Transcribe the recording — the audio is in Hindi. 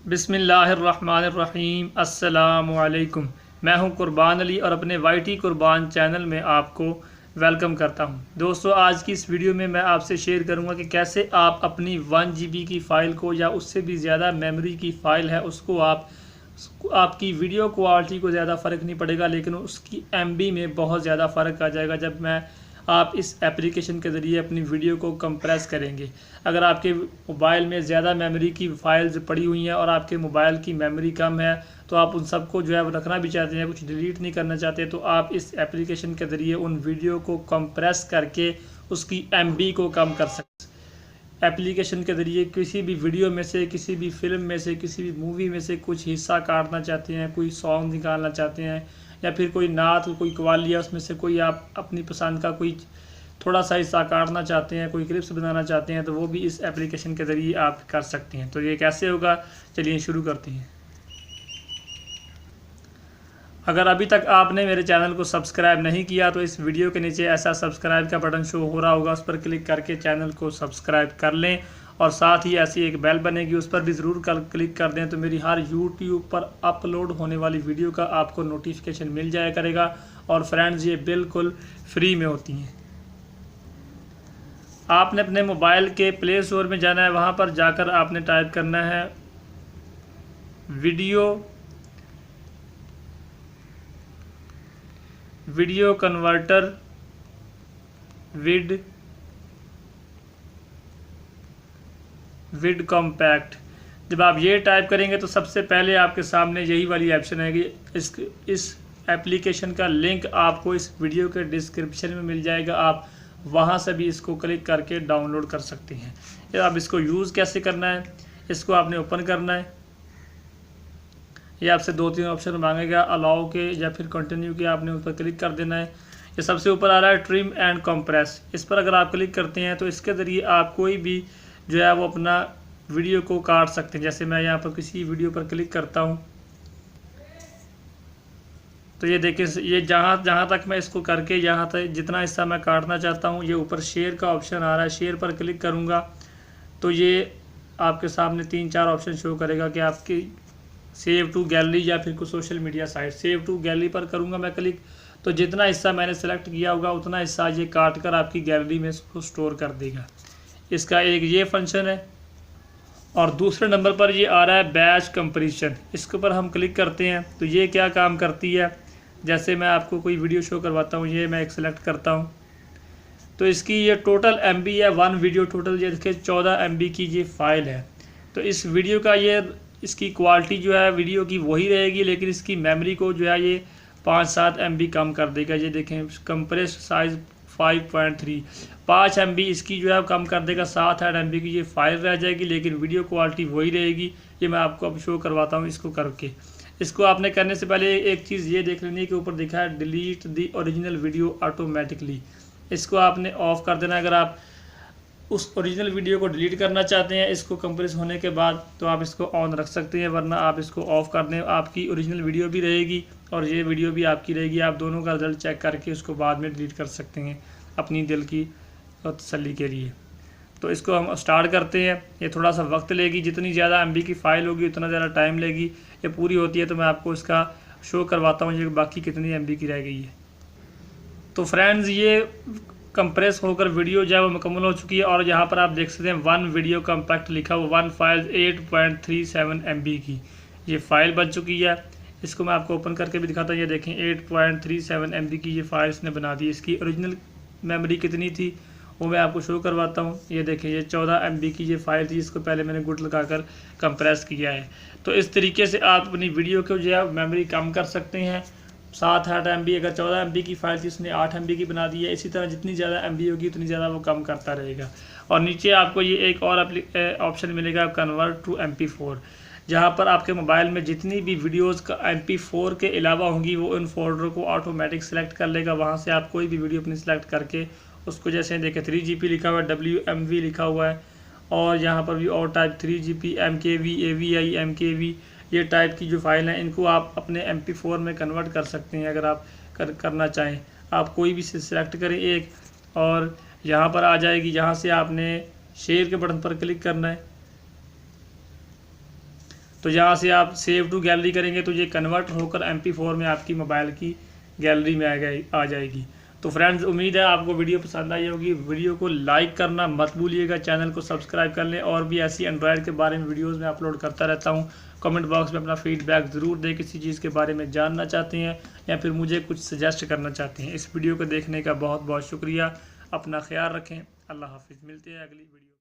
बिस्मिल्लाहिर्रहमानिर्रहीम अस्सलामुअलैकुम। मैं हूं कुर्बान अली और अपने वाईटी कुर्बान चैनल में आपको वेलकम करता हूं। दोस्तों, आज की इस वीडियो में मैं आपसे शेयर करूंगा कि कैसे आप अपनी 1 GB की फ़ाइल को या उससे भी ज़्यादा मेमोरी की फ़ाइल है उसको आपकी वीडियो क्वालिटी को ज़्यादा फ़र्क नहीं पड़ेगा, लेकिन उसकी MB में बहुत ज़्यादा फ़र्क आ जाएगा जब आप इस एप्लीकेशन के ज़रिए अपनी वीडियो को कंप्रेस करेंगे। अगर आपके मोबाइल में ज़्यादा मेमोरी की फ़ाइल्स पड़ी हुई हैं और आपके मोबाइल की मेमोरी कम है, तो आप उन सबको जो है रखना भी चाहते हैं, कुछ डिलीट नहीं करना चाहते, तो आप इस एप्लीकेशन के ज़रिए उन वीडियो को कंप्रेस करके उसकी MB को कम कर सकते हैं। एप्लीकेशन के ज़रिए किसी भी वीडियो में से, किसी भी फिल्म में से, किसी भी मूवी में से कुछ हिस्सा काटना चाहते हैं, कोई सॉन्ग निकालना चाहते हैं या फिर कोई नात, कोई कव्वालियाँ, उसमें से कोई आप अपनी पसंद का कोई थोड़ा सा हिस्सा काटना चाहते हैं, कोई क्लिप्स बनाना चाहते हैं, तो वो भी इस एप्लीकेशन के ज़रिए आप कर सकते हैं। तो ये कैसे होगा, चलिए शुरू करते हैं। अगर अभी तक आपने मेरे चैनल को सब्सक्राइब नहीं किया तो इस वीडियो के नीचे ऐसा सब्सक्राइब का बटन शो हो रहा होगा, उस पर क्लिक करके चैनल को सब्सक्राइब कर लें और साथ ही ऐसी एक बेल बनेगी, उस पर भी ज़रूर क्लिक कर दें, तो मेरी हर YouTube पर अपलोड होने वाली वीडियो का आपको नोटिफिकेशन मिल जाया करेगा। और फ्रेंड्स, ये बिल्कुल फ्री में होती हैं। आपने अपने मोबाइल के प्ले स्टोर में जाना है, वहाँ पर जाकर आपने टाइप करना है वीडियो कन्वर्टर विड कॉम्पैक्ट। जब आप ये टाइप करेंगे तो सबसे पहले आपके सामने यही वाली ऑप्शन आएगी। इस एप्लीकेशन का लिंक आपको इस वीडियो के डिस्क्रिप्शन में मिल जाएगा, आप वहाँ से भी इसको क्लिक करके डाउनलोड कर सकते हैं। अब इसको यूज़ कैसे करना है, इसको आपने ओपन करना है। ये आपसे 2-3 ऑप्शन मांगेगा, अलाउ के या फिर कंटिन्यू के, आपने उस पर क्लिक कर देना है। ये सबसे ऊपर आ रहा है ट्रिम एंड कंप्रेस, इस पर अगर आप क्लिक करते हैं तो इसके ज़रिए आप कोई भी जो है वो अपना वीडियो को काट सकते हैं। जैसे मैं यहाँ पर किसी वीडियो पर क्लिक करता हूँ तो ये देखिए, ये जहाँ तक मैं इसको करके यहाँ तक जितना हिस्सा मैं काटना चाहता हूँ, ये ऊपर शेयर का ऑप्शन आ रहा है, शेयर पर क्लिक करूँगा तो ये आपके सामने 3-4 ऑप्शन शो करेगा कि आपकी सेव टू गैलरी या फिर कुछ social media site. Save to gallery पर करूँगा मैं क्लिक, तो जितना हिस्सा मैंने सेलेक्ट किया होगा उतना हिस्सा ये काट कर आपकी गैलरी में इसको स्टोर कर देगा। इसका एक ये फंक्शन है। और दूसरे नंबर पर ये आ रहा है बैच कंप्रेशन, इसके ऊपर हम क्लिक करते हैं तो ये क्या काम करती है, जैसे मैं आपको कोई वीडियो शो करवाता हूँ, ये मैं एक सेलेक्ट करता हूँ तो इसकी ये टोटल MB है 1 वीडियो टोटल, ये देखिए 14 MB की ये फ़ाइल है। तो इस वीडियो का इसकी क्वालिटी जो है वीडियो की वही रहेगी, लेकिन इसकी मेमोरी को जो है ये 5-7 MB कम कर देगा। ये देखें, कंप्रेस साइज़ 5.3, 5 MB इसकी जो है कम कर देगा, 7-8 MB की ये फाइल रह जाएगी, लेकिन वीडियो क्वालिटी वही रहेगी। ये मैं आपको अब शो करवाता हूँ इसको करके। इसको आपने करने से पहले एक चीज़ ये देख लेनी है कि ऊपर दिखा है delete the original video automatically, इसको आपने ऑफ़ कर देना। अगर आप उस ओरिजिनल वीडियो को डिलीट करना चाहते हैं इसको कंप्रेस होने के बाद, तो आप इसको ऑन रख सकते हैं, वरना आप इसको ऑफ़ कर दें, आपकी ओरिजिनल वीडियो भी रहेगी और ये वीडियो भी आपकी रहेगी। आप दोनों का रिजल्ट चेक करके उसको बाद में डिलीट कर सकते हैं अपनी दिल की तसल्ली के लिए। तो इसको हम स्टार्ट करते हैं। ये थोड़ा सा वक्त लेगी, जितनी ज़्यादा MB की फ़ाइल होगी उतना ज़्यादा टाइम लेगी। ये पूरी होती है तो मैं आपको इसका शो करवाता हूँ ये बाकी कितनी MB की रह गई है। तो फ्रेंड्स, ये कंप्रेस होकर वीडियो जो है वो मुकम्मल हो चुकी है और यहाँ पर आप देख सकते हैं 1 वीडियो कॉम्पैक्ट लिखा हुआ, 1 फाइल 8.37 MB की ये फ़ाइल बन चुकी है। इसको मैं आपको ओपन करके भी दिखाता हूँ। ये देखें 8.37 MB की ये फ़ाइल इसने बना दी। इसकी ओरिजिनल मेमोरी कितनी थी वो मैं आपको शो करवाता हूँ। ये देखें, ये 14 MB की ये फ़ाइल थी, इसको पहले मैंने गुड लगाकर कंप्रेस किया है। तो इस तरीके से आप अपनी वीडियो को जो है मेमोरी कम कर सकते हैं। 7-8 MB, अगर 14 MB की फ़ाइल थी उसने 8 MB की बना दी है। इसी तरह जितनी ज़्यादा MB होगी उतनी ज़्यादा वो कम करता रहेगा। और नीचे आपको ये एक और ऑप्शन मिलेगा कन्वर्ट टू MP4, जहाँ पर आपके मोबाइल में जितनी भी वीडियोज़ का MP4 के अलावा होंगी वो उन फोल्डर को ऑटोमेटिक सेलेक्ट कर लेगा। वहाँ से आप कोई भी वीडियो अपनी सेलेक्ट करके उसको, जैसे देखें 3GB लिखा हुआ है, WMV लिखा हुआ है और यहाँ पर भी और type 3GB, MKV, AVI, MKV, ये टाइप की जो फाइल हैं इनको आप अपने MP4 में कन्वर्ट कर सकते हैं। अगर आप करना चाहें, आप कोई भी सिलेक्ट करें एक और यहाँ पर आ जाएगी। यहाँ से आपने शेयर के बटन पर क्लिक करना है। तो यहाँ से आप सेव टू गैलरी करेंगे तो ये कन्वर्ट होकर MP4 में आपकी मोबाइल की गैलरी में आ जाएगी। तो फ्रेंड्स, उम्मीद है आपको वीडियो पसंद आई होगी। वीडियो को लाइक करना मत भूलिएगा, चैनल को सब्सक्राइब कर लें। और भी ऐसी एंड्रॉयड के बारे में वीडियोस में अपलोड करता रहता हूं। कमेंट बॉक्स में अपना फीडबैक ज़रूर दें, किसी चीज़ के बारे में जानना चाहते हैं या फिर मुझे कुछ सजेस्ट करना चाहते हैं। इस वीडियो को देखने का बहुत बहुत शुक्रिया। अपना ख्याल रखें। अल्लाह हाफिज़। मिलते हैं अगली वीडियो।